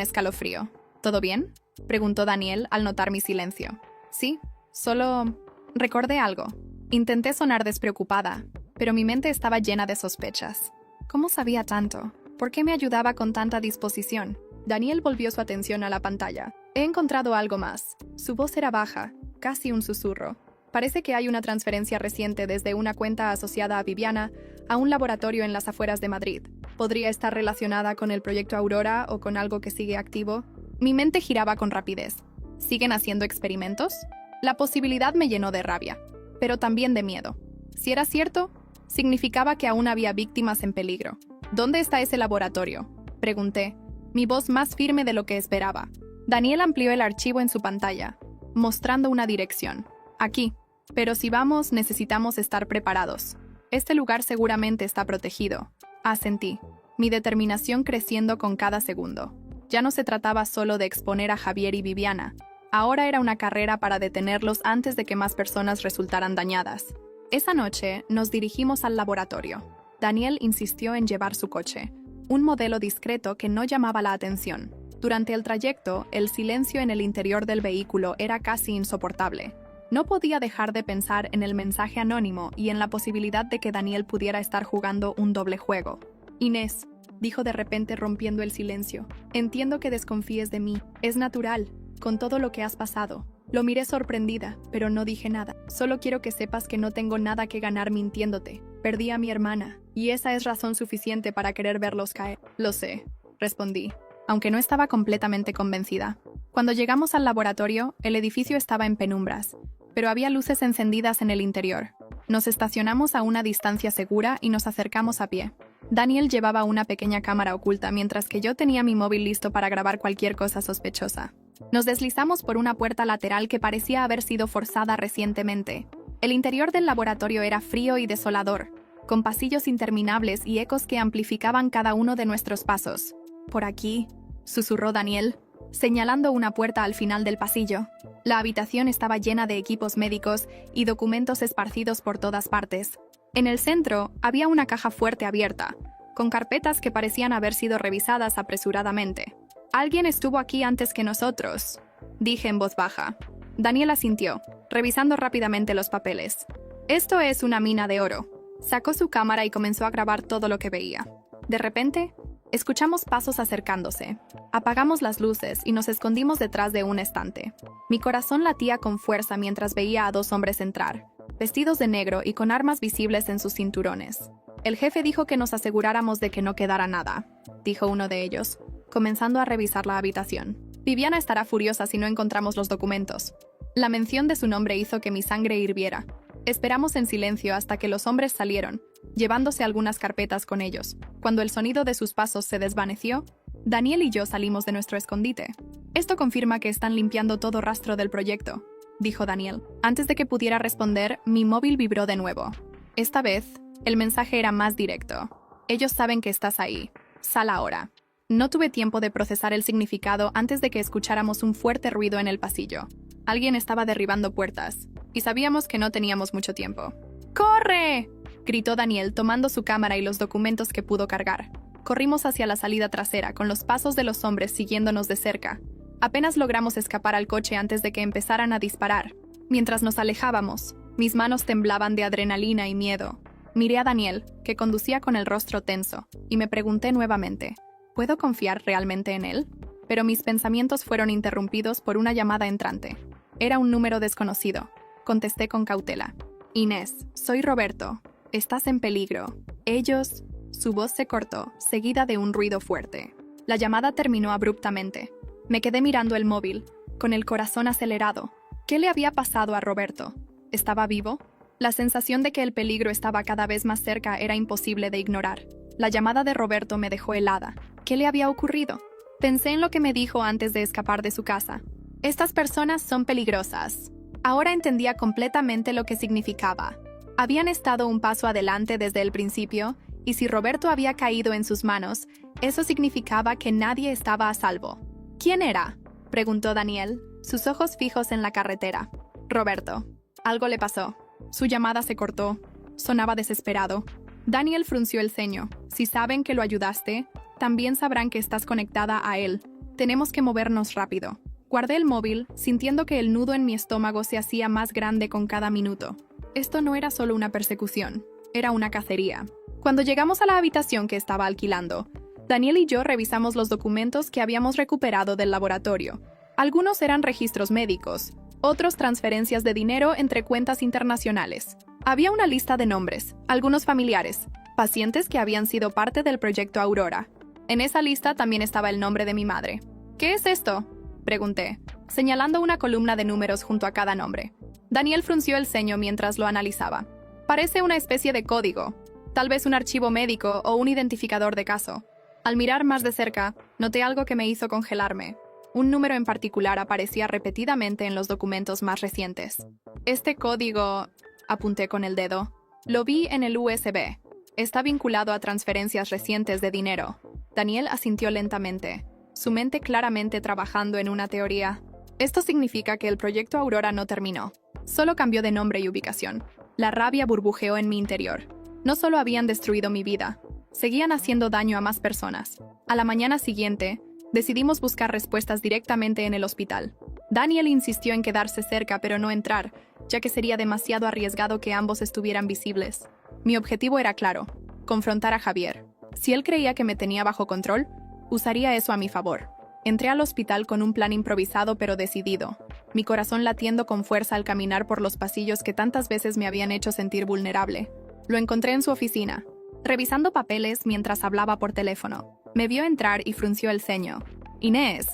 escalofrío. ¿Todo bien?, preguntó Daniel al notar mi silencio. Sí, solo... recordé algo. Intenté sonar despreocupada, pero mi mente estaba llena de sospechas. ¿Cómo sabía tanto? ¿Por qué me ayudaba con tanta disposición? Daniel volvió su atención a la pantalla. He encontrado algo más. Su voz era baja, casi un susurro. Parece que hay una transferencia reciente desde una cuenta asociada a Viviana a un laboratorio en las afueras de Madrid. ¿Podría estar relacionada con el proyecto Aurora o con algo que sigue activo? Mi mente giraba con rapidez. ¿Siguen haciendo experimentos? La posibilidad me llenó de rabia, pero también de miedo. Si era cierto, significaba que aún había víctimas en peligro. ¿Dónde está ese laboratorio?, pregunté, mi voz más firme de lo que esperaba. Daniel amplió el archivo en su pantalla, mostrando una dirección. Aquí. Pero si vamos, necesitamos estar preparados. Este lugar seguramente está protegido. Asentí, mi determinación creciendo con cada segundo. Ya no se trataba solo de exponer a Javier y Viviana. Ahora era una carrera para detenerlos antes de que más personas resultaran dañadas. Esa noche nos dirigimos al laboratorio. Daniel insistió en llevar su coche, un modelo discreto que no llamaba la atención. Durante el trayecto, el silencio en el interior del vehículo era casi insoportable. No podía dejar de pensar en el mensaje anónimo y en la posibilidad de que Daniel pudiera estar jugando un doble juego. Inés, dijo de repente rompiendo el silencio, entiendo que desconfíes de mí. Es natural, con todo lo que has pasado. Lo miré sorprendida, pero no dije nada. Solo quiero que sepas que no tengo nada que ganar mintiéndote. Perdí a mi hermana, y esa es razón suficiente para querer verlos caer. Lo sé, respondí, aunque no estaba completamente convencida. Cuando llegamos al laboratorio, el edificio estaba en penumbras, pero había luces encendidas en el interior. Nos estacionamos a una distancia segura y nos acercamos a pie. Daniel llevaba una pequeña cámara oculta, mientras que yo tenía mi móvil listo para grabar cualquier cosa sospechosa. Nos deslizamos por una puerta lateral que parecía haber sido forzada recientemente. El interior del laboratorio era frío y desolador, con pasillos interminables y ecos que amplificaban cada uno de nuestros pasos. «Por aquí», susurró Daniel, señalando una puerta al final del pasillo. La habitación estaba llena de equipos médicos y documentos esparcidos por todas partes. En el centro había una caja fuerte abierta, con carpetas que parecían haber sido revisadas apresuradamente. «Alguien estuvo aquí antes que nosotros», dije en voz baja. Daniel asintió, revisando rápidamente los papeles. «Esto es una mina de oro». Sacó su cámara y comenzó a grabar todo lo que veía. De repente, escuchamos pasos acercándose. Apagamos las luces y nos escondimos detrás de un estante. Mi corazón latía con fuerza mientras veía a dos hombres entrar, vestidos de negro y con armas visibles en sus cinturones. «El jefe dijo que nos aseguráramos de que no quedara nada», dijo uno de ellos, comenzando a revisar la habitación. «Viviana estará furiosa si no encontramos los documentos». La mención de su nombre hizo que mi sangre hirviera. Esperamos en silencio hasta que los hombres salieron, llevándose algunas carpetas con ellos. Cuando el sonido de sus pasos se desvaneció, Daniel y yo salimos de nuestro escondite. «Esto confirma que están limpiando todo rastro del proyecto», dijo Daniel. Antes de que pudiera responder, mi móvil vibró de nuevo. Esta vez, el mensaje era más directo. «Ellos saben que estás ahí. Sal ahora». No tuve tiempo de procesar el significado antes de que escucháramos un fuerte ruido en el pasillo. Alguien estaba derribando puertas, y sabíamos que no teníamos mucho tiempo. «¡Corre!», gritó Daniel, tomando su cámara y los documentos que pudo cargar. Corrimos hacia la salida trasera, con los pasos de los hombres siguiéndonos de cerca. Apenas logramos escapar al coche antes de que empezaran a disparar. Mientras nos alejábamos, mis manos temblaban de adrenalina y miedo. Miré a Daniel, que conducía con el rostro tenso, y me pregunté nuevamente, ¿puedo confiar realmente en él? Pero mis pensamientos fueron interrumpidos por una llamada entrante. Era un número desconocido. Contesté con cautela. «Inés, soy Roberto. Estás en peligro. Ellos...». Su voz se cortó, seguida de un ruido fuerte. La llamada terminó abruptamente. Me quedé mirando el móvil, con el corazón acelerado. ¿Qué le había pasado a Roberto? ¿Estaba vivo? La sensación de que el peligro estaba cada vez más cerca era imposible de ignorar. La llamada de Roberto me dejó helada. ¿Qué le había ocurrido? Pensé en lo que me dijo antes de escapar de su casa. «Estas personas son peligrosas». Ahora entendía completamente lo que significaba. Habían estado un paso adelante desde el principio, y si Roberto había caído en sus manos, eso significaba que nadie estaba a salvo. «¿Quién era?», preguntó Daniel, sus ojos fijos en la carretera. «Roberto. Algo le pasó». Su llamada se cortó. Sonaba desesperado. Daniel frunció el ceño. «Si saben que lo ayudaste, también sabrán que estás conectada a él. Tenemos que movernos rápido». Guardé el móvil, sintiendo que el nudo en mi estómago se hacía más grande con cada minuto. Esto no era solo una persecución, era una cacería. Cuando llegamos a la habitación que estaba alquilando, Daniel y yo revisamos los documentos que habíamos recuperado del laboratorio. Algunos eran registros médicos, otros transferencias de dinero entre cuentas internacionales. Había una lista de nombres, algunos familiares, pacientes que habían sido parte del proyecto Aurora. En esa lista también estaba el nombre de mi madre. ¿Qué es esto?, pregunté, señalando una columna de números junto a cada nombre. Daniel frunció el ceño mientras lo analizaba. Parece una especie de código, tal vez un archivo médico o un identificador de caso. Al mirar más de cerca, noté algo que me hizo congelarme. Un número en particular aparecía repetidamente en los documentos más recientes. Este código, apunté con el dedo, lo vi en el USB. Está vinculado a transferencias recientes de dinero. Daniel asintió lentamente, su mente claramente trabajando en una teoría. Esto significa que el proyecto Aurora no terminó. Solo cambió de nombre y ubicación. La rabia burbujeó en mi interior. No solo habían destruido mi vida, seguían haciendo daño a más personas. A la mañana siguiente, decidimos buscar respuestas directamente en el hospital. Daniel insistió en quedarse cerca pero no entrar, ya que sería demasiado arriesgado que ambos estuvieran visibles. Mi objetivo era claro, confrontar a Javier. Si él creía que me tenía bajo control, usaría eso a mi favor. Entré al hospital con un plan improvisado pero decidido, mi corazón latiendo con fuerza al caminar por los pasillos que tantas veces me habían hecho sentir vulnerable. Lo encontré en su oficina, revisando papeles mientras hablaba por teléfono. Me vio entrar y frunció el ceño. «Inés,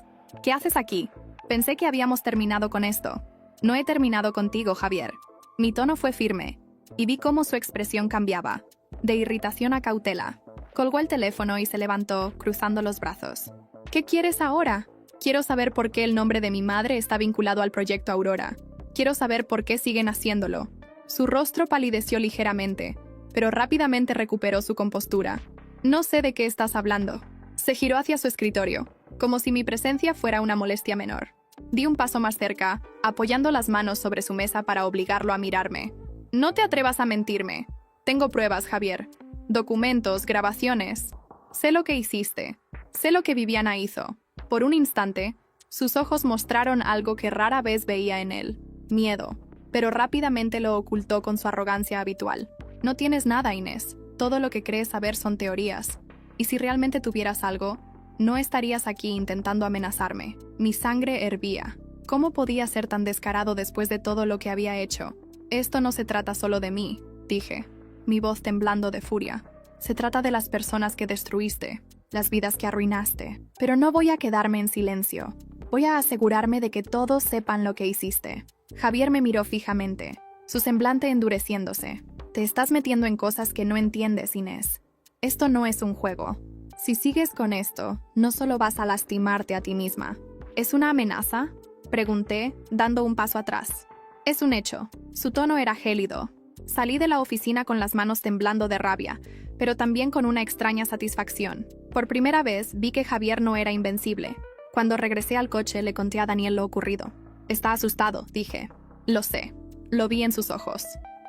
¿qué haces aquí? Pensé que habíamos terminado con esto». «No he terminado contigo, Javier». Mi tono fue firme, y vi cómo su expresión cambiaba, de irritación a cautela. Colgó el teléfono y se levantó, cruzando los brazos. «¿Qué quieres ahora? Quiero saber por qué el nombre de mi madre está vinculado al proyecto Aurora. Quiero saber por qué siguen haciéndolo». Su rostro palideció ligeramente, pero rápidamente recuperó su compostura. «No sé de qué estás hablando». Se giró hacia su escritorio, como si mi presencia fuera una molestia menor. Di un paso más cerca, apoyando las manos sobre su mesa para obligarlo a mirarme. «No te atrevas a mentirme. Tengo pruebas, Javier. Documentos, grabaciones. Sé lo que hiciste. Sé lo que Viviana hizo». Por un instante, sus ojos mostraron algo que rara vez veía en él: miedo, pero rápidamente lo ocultó con su arrogancia habitual. «No tienes nada, Inés. Todo lo que crees saber son teorías. Y si realmente tuvieras algo, no estarías aquí intentando amenazarme». Mi sangre hervía. ¿Cómo podía ser tan descarado después de todo lo que había hecho? «Esto no se trata solo de mí», dije, mi voz temblando de furia. «Se trata de las personas que destruiste, las vidas que arruinaste. Pero no voy a quedarme en silencio. Voy a asegurarme de que todos sepan lo que hiciste». Javier me miró fijamente, su semblante endureciéndose. «Te estás metiendo en cosas que no entiendes, Inés. Esto no es un juego. Si sigues con esto, no solo vas a lastimarte a ti misma». «¿Es una amenaza?», pregunté, dando un paso atrás. «Es un hecho». Su tono era gélido. Salí de la oficina con las manos temblando de rabia, pero también con una extraña satisfacción. Por primera vez vi que Javier no era invencible. Cuando regresé al coche le conté a Daniel lo ocurrido. «Está asustado», dije. «Lo sé». Lo vi en sus ojos.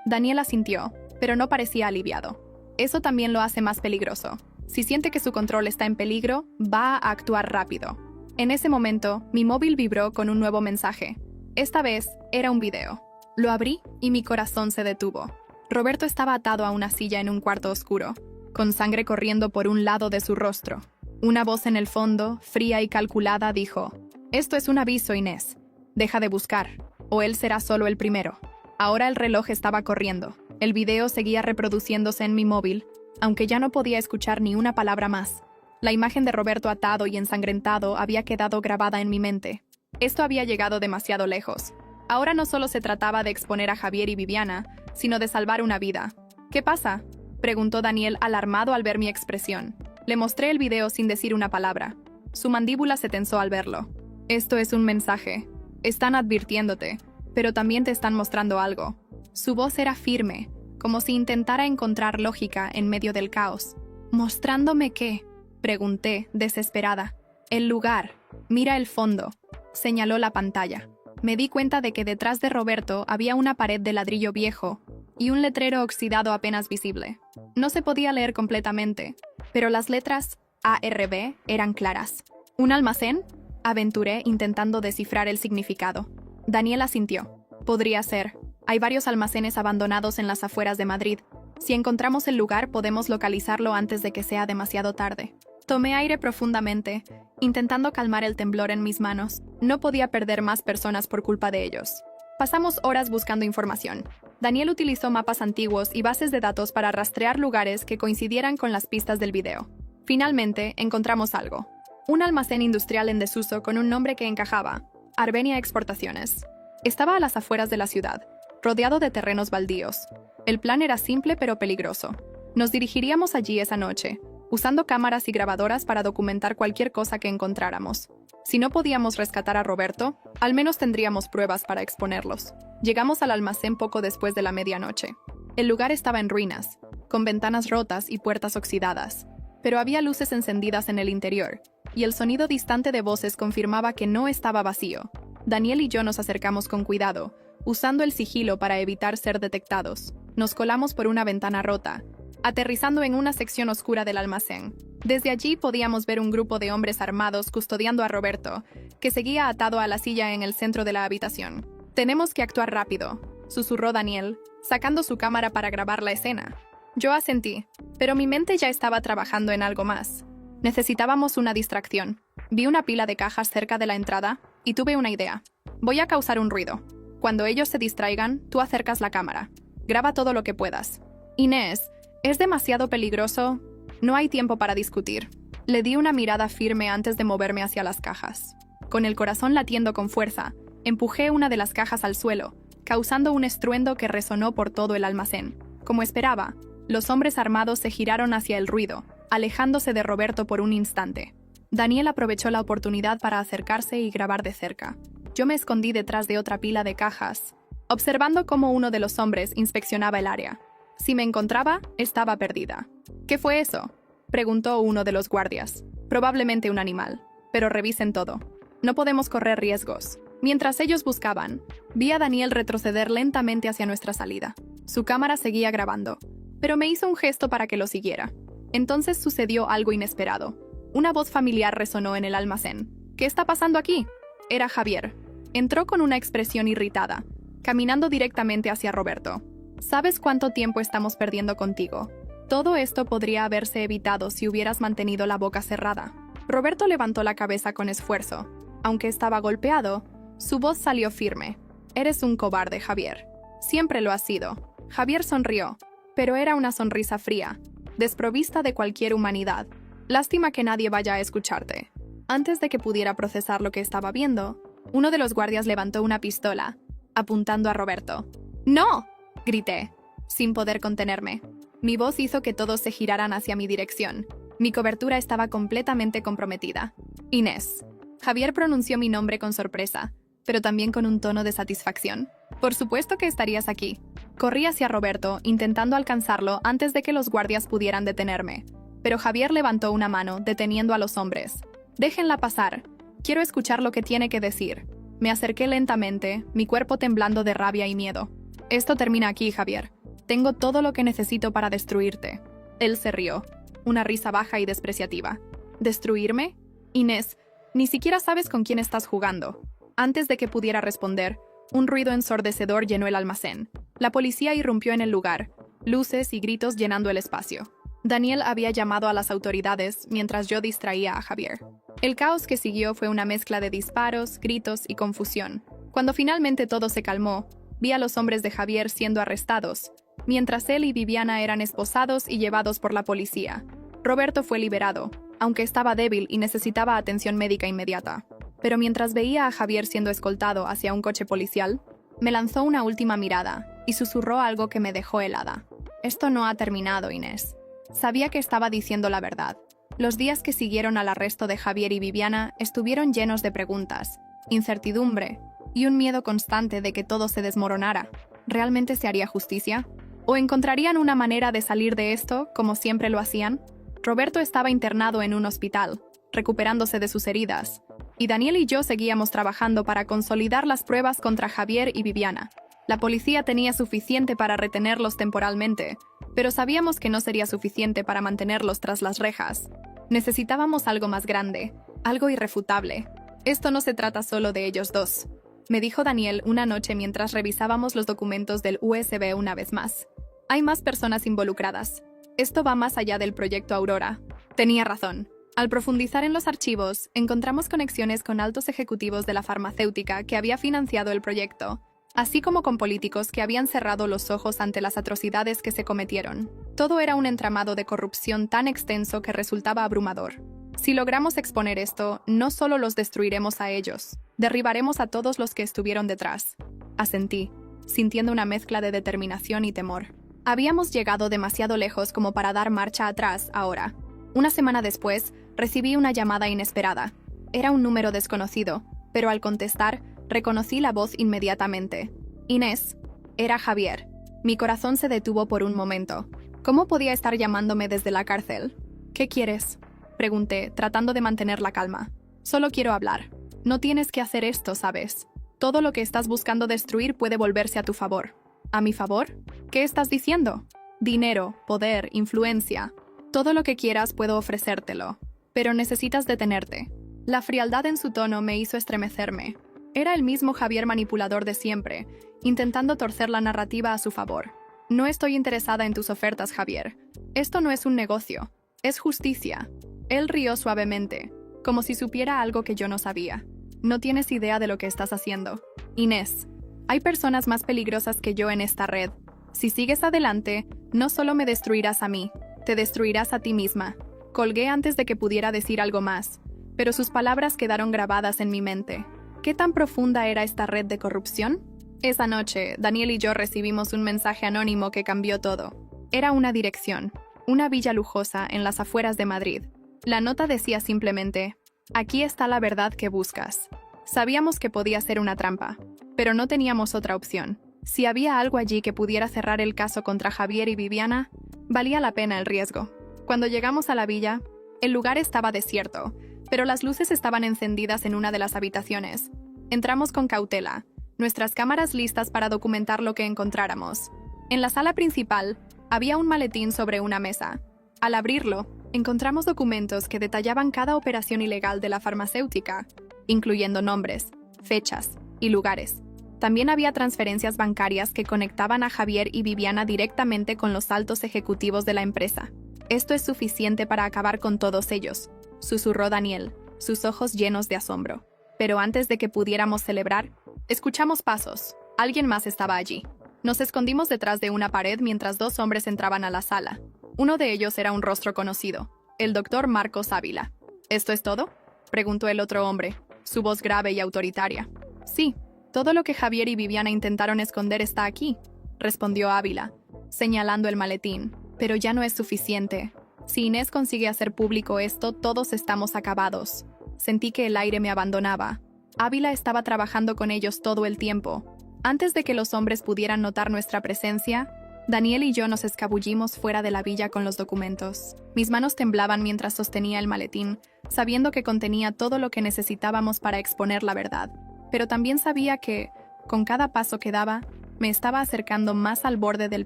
Daniel asintió, pero no parecía aliviado. Eso también lo hace más peligroso. Si siente que su control está en peligro, va a actuar rápido. En ese momento, mi móvil vibró con un nuevo mensaje. Esta vez, era un video. Lo abrí y mi corazón se detuvo. Roberto estaba atado a una silla en un cuarto oscuro, con sangre corriendo por un lado de su rostro. Una voz en el fondo, fría y calculada, dijo: «Esto es un aviso, Inés. Deja de buscar, o él será solo el primero». Ahora el reloj estaba corriendo. El video seguía reproduciéndose en mi móvil, aunque ya no podía escuchar ni una palabra más. La imagen de Roberto atado y ensangrentado había quedado grabada en mi mente. Esto había llegado demasiado lejos. Ahora no solo se trataba de exponer a Javier y Viviana, sino de salvar una vida. «¿Qué pasa?», preguntó Daniel, alarmado al ver mi expresión. Le mostré el video sin decir una palabra. Su mandíbula se tensó al verlo. «Esto es un mensaje. Están advirtiéndote, pero también te están mostrando algo». Su voz era firme, como si intentara encontrar lógica en medio del caos. «¿Mostrándome qué?», pregunté, desesperada. «El lugar. Mira el fondo», señaló la pantalla. Me di cuenta de que detrás de Roberto había una pared de ladrillo viejo y un letrero oxidado apenas visible. No se podía leer completamente, pero las letras ARB eran claras. «¿Un almacén?», aventuré, intentando descifrar el significado. Daniel asintió. «Podría ser. Hay varios almacenes abandonados en las afueras de Madrid. Si encontramos el lugar, podemos localizarlo antes de que sea demasiado tarde». Tomé aire profundamente, intentando calmar el temblor en mis manos. No podía perder más personas por culpa de ellos. Pasamos horas buscando información. Daniel utilizó mapas antiguos y bases de datos para rastrear lugares que coincidieran con las pistas del video. Finalmente, encontramos algo. Un almacén industrial en desuso con un nombre que encajaba: Arbenia Exportaciones. Estaba a las afueras de la ciudad, rodeado de terrenos baldíos. El plan era simple pero peligroso. Nos dirigiríamos allí esa noche, usando cámaras y grabadoras para documentar cualquier cosa que encontráramos. Si no podíamos rescatar a Roberto, al menos tendríamos pruebas para exponerlos. Llegamos al almacén poco después de la medianoche. El lugar estaba en ruinas, con ventanas rotas y puertas oxidadas, pero había luces encendidas en el interior, y el sonido distante de voces confirmaba que no estaba vacío. Daniel y yo nos acercamos con cuidado, usando el sigilo para evitar ser detectados. Nos colamos por una ventana rota, aterrizando en una sección oscura del almacén. Desde allí podíamos ver un grupo de hombres armados custodiando a Roberto, que seguía atado a la silla en el centro de la habitación. «Tenemos que actuar rápido», susurró Daniel, sacando su cámara para grabar la escena. Yo asentí, pero mi mente ya estaba trabajando en algo más. Necesitábamos una distracción. Vi una pila de cajas cerca de la entrada y tuve una idea. Voy a causar un ruido. Cuando ellos se distraigan, tú acercas la cámara. Graba todo lo que puedas. Inés, ¿es demasiado peligroso? No hay tiempo para discutir. Le di una mirada firme antes de moverme hacia las cajas. Con el corazón latiendo con fuerza, empujé una de las cajas al suelo, causando un estruendo que resonó por todo el almacén. Como esperaba, los hombres armados se giraron hacia el ruido, alejándose de Roberto por un instante. Daniel aprovechó la oportunidad para acercarse y grabar de cerca. Yo me escondí detrás de otra pila de cajas, observando cómo uno de los hombres inspeccionaba el área. Si me encontraba, estaba perdida. ¿Qué fue eso?, preguntó uno de los guardias. Probablemente un animal, pero revisen todo. No podemos correr riesgos. Mientras ellos buscaban, vi a Daniel retroceder lentamente hacia nuestra salida. Su cámara seguía grabando, pero me hizo un gesto para que lo siguiera. Entonces sucedió algo inesperado. Una voz familiar resonó en el almacén. ¿Qué está pasando aquí? Era Javier. Entró con una expresión irritada, caminando directamente hacia Roberto. ¿Sabes cuánto tiempo estamos perdiendo contigo? Todo esto podría haberse evitado si hubieras mantenido la boca cerrada. Roberto levantó la cabeza con esfuerzo. Aunque estaba golpeado, su voz salió firme. Eres un cobarde, Javier. Siempre lo has sido. Javier sonrió, pero era una sonrisa fría, desprovista de cualquier humanidad. Lástima que nadie vaya a escucharte. Antes de que pudiera procesar lo que estaba viendo, uno de los guardias levantó una pistola, apuntando a Roberto. ¡No!, grité, sin poder contenerme. Mi voz hizo que todos se giraran hacia mi dirección. Mi cobertura estaba completamente comprometida. Inés. Javier pronunció mi nombre con sorpresa, pero también con un tono de satisfacción. Por supuesto que estarías aquí. Corrí hacia Roberto, intentando alcanzarlo antes de que los guardias pudieran detenerme. Pero Javier levantó una mano, deteniendo a los hombres. Déjenla pasar. Quiero escuchar lo que tiene que decir. Me acerqué lentamente, mi cuerpo temblando de rabia y miedo. Esto termina aquí, Javier. Tengo todo lo que necesito para destruirte. Él se rió, una risa baja y despreciativa. ¿Destruirme? Inés, ni siquiera sabes con quién estás jugando. Antes de que pudiera responder, un ruido ensordecedor llenó el almacén. La policía irrumpió en el lugar, luces y gritos llenando el espacio. Daniel había llamado a las autoridades mientras yo distraía a Javier. El caos que siguió fue una mezcla de disparos, gritos y confusión. Cuando finalmente todo se calmó, vi a los hombres de Javier siendo arrestados, mientras él y Viviana eran esposados y llevados por la policía. Roberto fue liberado, aunque estaba débil y necesitaba atención médica inmediata. Pero mientras veía a Javier siendo escoltado hacia un coche policial, me lanzó una última mirada y susurró algo que me dejó helada. Esto no ha terminado, Inés. Sabía que estaba diciendo la verdad. Los días que siguieron al arresto de Javier y Viviana estuvieron llenos de preguntas, incertidumbre y un miedo constante de que todo se desmoronara. ¿Realmente se haría justicia? ¿O encontrarían una manera de salir de esto, como siempre lo hacían? Roberto estaba internado en un hospital, recuperándose de sus heridas, y Daniel y yo seguíamos trabajando para consolidar las pruebas contra Javier y Viviana. La policía tenía suficiente para retenerlos temporalmente, pero sabíamos que no sería suficiente para mantenerlos tras las rejas. Necesitábamos algo más grande, algo irrefutable. Esto no se trata solo de ellos dos, me dijo Daniel una noche mientras revisábamos los documentos del USB una vez más. Hay más personas involucradas. Esto va más allá del proyecto Aurora. Tenía razón. Al profundizar en los archivos, encontramos conexiones con altos ejecutivos de la farmacéutica que había financiado el proyecto, así como con políticos que habían cerrado los ojos ante las atrocidades que se cometieron. Todo era un entramado de corrupción tan extenso que resultaba abrumador. Si logramos exponer esto, no solo los destruiremos a ellos, derribaremos a todos los que estuvieron detrás. Asentí, sintiendo una mezcla de determinación y temor. Habíamos llegado demasiado lejos como para dar marcha atrás ahora. Una semana después, recibí una llamada inesperada. Era un número desconocido, pero al contestar, reconocí la voz inmediatamente. Inés. Era Javier. Mi corazón se detuvo por un momento. ¿Cómo podía estar llamándome desde la cárcel? ¿Qué quieres?, pregunté, tratando de mantener la calma. Solo quiero hablar. No tienes que hacer esto, ¿sabes? Todo lo que estás buscando destruir puede volverse a tu favor. ¿A mi favor? ¿Qué estás diciendo? Dinero, poder, influencia. Todo lo que quieras puedo ofrecértelo. Pero necesitas detenerte. La frialdad en su tono me hizo estremecerme. Era el mismo Javier manipulador de siempre, intentando torcer la narrativa a su favor. No estoy interesada en tus ofertas, Javier. Esto no es un negocio. Es justicia. Él rió suavemente, como si supiera algo que yo no sabía. No tienes idea de lo que estás haciendo. Inés, hay personas más peligrosas que yo en esta red. Si sigues adelante, no solo me destruirás a mí, te destruirás a ti misma. Colgué antes de que pudiera decir algo más, pero sus palabras quedaron grabadas en mi mente. ¿Qué tan profunda era esta red de corrupción? Esa noche, Daniel y yo recibimos un mensaje anónimo que cambió todo. Era una dirección, una villa lujosa en las afueras de Madrid. La nota decía simplemente: aquí está la verdad que buscas. Sabíamos que podía ser una trampa, pero no teníamos otra opción. Si había algo allí que pudiera cerrar el caso contra Javier y Viviana, valía la pena el riesgo. Cuando llegamos a la villa, el lugar estaba desierto, pero las luces estaban encendidas en una de las habitaciones. Entramos con cautela, nuestras cámaras listas para documentar lo que encontráramos. En la sala principal, había un maletín sobre una mesa. Al abrirlo, encontramos documentos que detallaban cada operación ilegal de la farmacéutica, incluyendo nombres, fechas y lugares. También había transferencias bancarias que conectaban a Javier y Viviana directamente con los altos ejecutivos de la empresa. Esto es suficiente para acabar con todos ellos, susurró Daniel, sus ojos llenos de asombro. Pero antes de que pudiéramos celebrar, escuchamos pasos. Alguien más estaba allí. Nos escondimos detrás de una pared mientras dos hombres entraban a la sala. Uno de ellos era un rostro conocido, el doctor Marcos Ávila. ¿Esto es todo?, preguntó el otro hombre, su voz grave y autoritaria. Sí, todo lo que Javier y Viviana intentaron esconder está aquí, respondió Ávila, señalando el maletín. Pero ya no es suficiente. Si Inés consigue hacer público esto, todos estamos acabados. Sentí que el aire me abandonaba. Ávila estaba trabajando con ellos todo el tiempo. Antes de que los hombres pudieran notar nuestra presencia, Daniel y yo nos escabullimos fuera de la villa con los documentos. Mis manos temblaban mientras sostenía el maletín, sabiendo que contenía todo lo que necesitábamos para exponer la verdad. Pero también sabía que, con cada paso que daba, me estaba acercando más al borde del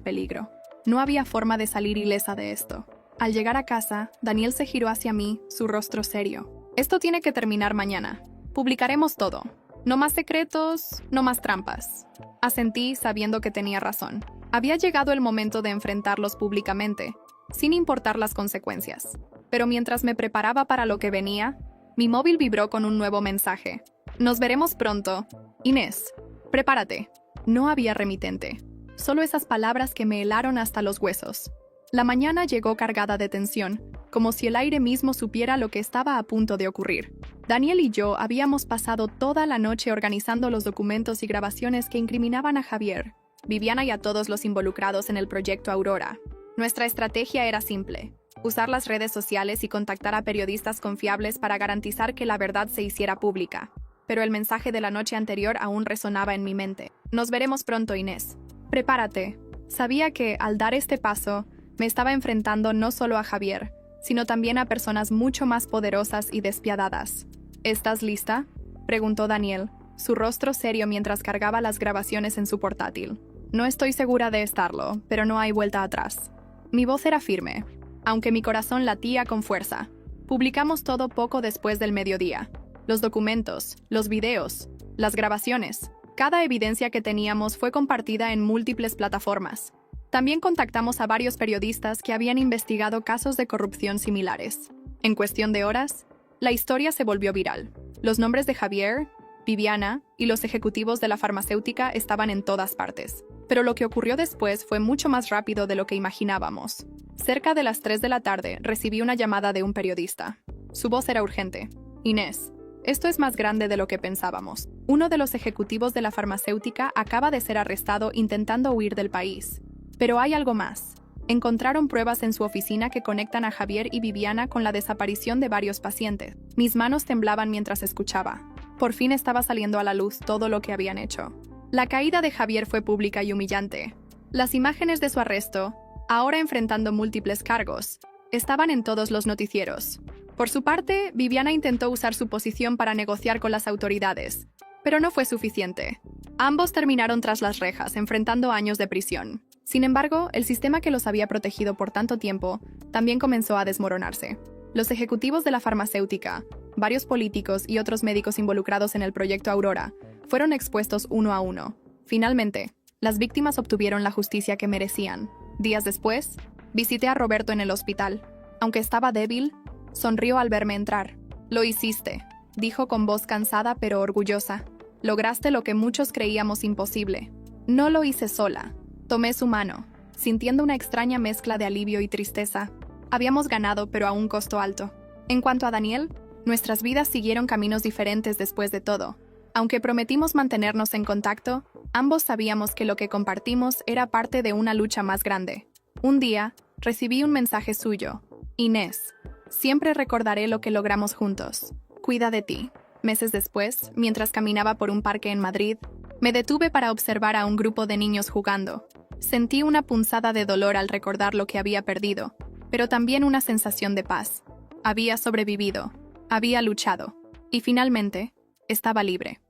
peligro. No había forma de salir ilesa de esto. Al llegar a casa, Daniel se giró hacia mí, su rostro serio. Esto tiene que terminar mañana. Publicaremos todo. No más secretos, no más trampas. Asentí sabiendo que tenía razón. Había llegado el momento de enfrentarlos públicamente, sin importar las consecuencias. Pero mientras me preparaba para lo que venía, mi móvil vibró con un nuevo mensaje. Nos veremos pronto. Inés, prepárate. No había remitente. Solo esas palabras que me helaron hasta los huesos. La mañana llegó cargada de tensión, como si el aire mismo supiera lo que estaba a punto de ocurrir. Daniel y yo habíamos pasado toda la noche organizando los documentos y grabaciones que incriminaban a Javier, Viviana y a todos los involucrados en el proyecto Aurora. Nuestra estrategia era simple: usar las redes sociales y contactar a periodistas confiables para garantizar que la verdad se hiciera pública. Pero el mensaje de la noche anterior aún resonaba en mi mente. Nos veremos pronto, Inés. Prepárate. Sabía que, al dar este paso, me estaba enfrentando no solo a Javier, sino también a personas mucho más poderosas y despiadadas. ¿Estás lista?, preguntó Daniel, su rostro serio mientras cargaba las grabaciones en su portátil. No estoy segura de estarlo, pero no hay vuelta atrás. Mi voz era firme, aunque mi corazón latía con fuerza. Publicamos todo poco después del mediodía. Los documentos, los videos, las grabaciones. Cada evidencia que teníamos fue compartida en múltiples plataformas. También contactamos a varios periodistas que habían investigado casos de corrupción similares. En cuestión de horas, la historia se volvió viral. Los nombres de Javier, Viviana y los ejecutivos de la farmacéutica estaban en todas partes. Pero lo que ocurrió después fue mucho más rápido de lo que imaginábamos. Cerca de las 3 de la tarde recibí una llamada de un periodista. Su voz era urgente. Inés, esto es más grande de lo que pensábamos. Uno de los ejecutivos de la farmacéutica acaba de ser arrestado intentando huir del país. Pero hay algo más. Encontraron pruebas en su oficina que conectan a Javier y Viviana con la desaparición de varios pacientes. Mis manos temblaban mientras escuchaba. Por fin estaba saliendo a la luz todo lo que habían hecho. La caída de Javier fue pública y humillante. Las imágenes de su arresto, ahora enfrentando múltiples cargos, estaban en todos los noticieros. Por su parte, Viviana intentó usar su posición para negociar con las autoridades, pero no fue suficiente. Ambos terminaron tras las rejas, enfrentando años de prisión. Sin embargo, el sistema que los había protegido por tanto tiempo también comenzó a desmoronarse. Los ejecutivos de la farmacéutica, varios políticos y otros médicos involucrados en el proyecto Aurora fueron expuestos uno a uno. Finalmente, las víctimas obtuvieron la justicia que merecían. Días después, visité a Roberto en el hospital. Aunque estaba débil, sonrió al verme entrar. «Lo hiciste», dijo con voz cansada pero orgullosa. «Lograste lo que muchos creíamos imposible». No lo hice sola. Tomé su mano, sintiendo una extraña mezcla de alivio y tristeza. Habíamos ganado, pero a un costo alto. En cuanto a Daniel, nuestras vidas siguieron caminos diferentes después de todo. Aunque prometimos mantenernos en contacto, ambos sabíamos que lo que compartimos era parte de una lucha más grande. Un día, recibí un mensaje suyo. «Inés, siempre recordaré lo que logramos juntos. Cuida de ti». Meses después, mientras caminaba por un parque en Madrid, me detuve para observar a un grupo de niños jugando. Sentí una punzada de dolor al recordar lo que había perdido, pero también una sensación de paz. Había sobrevivido, había luchado, y finalmente, estaba libre.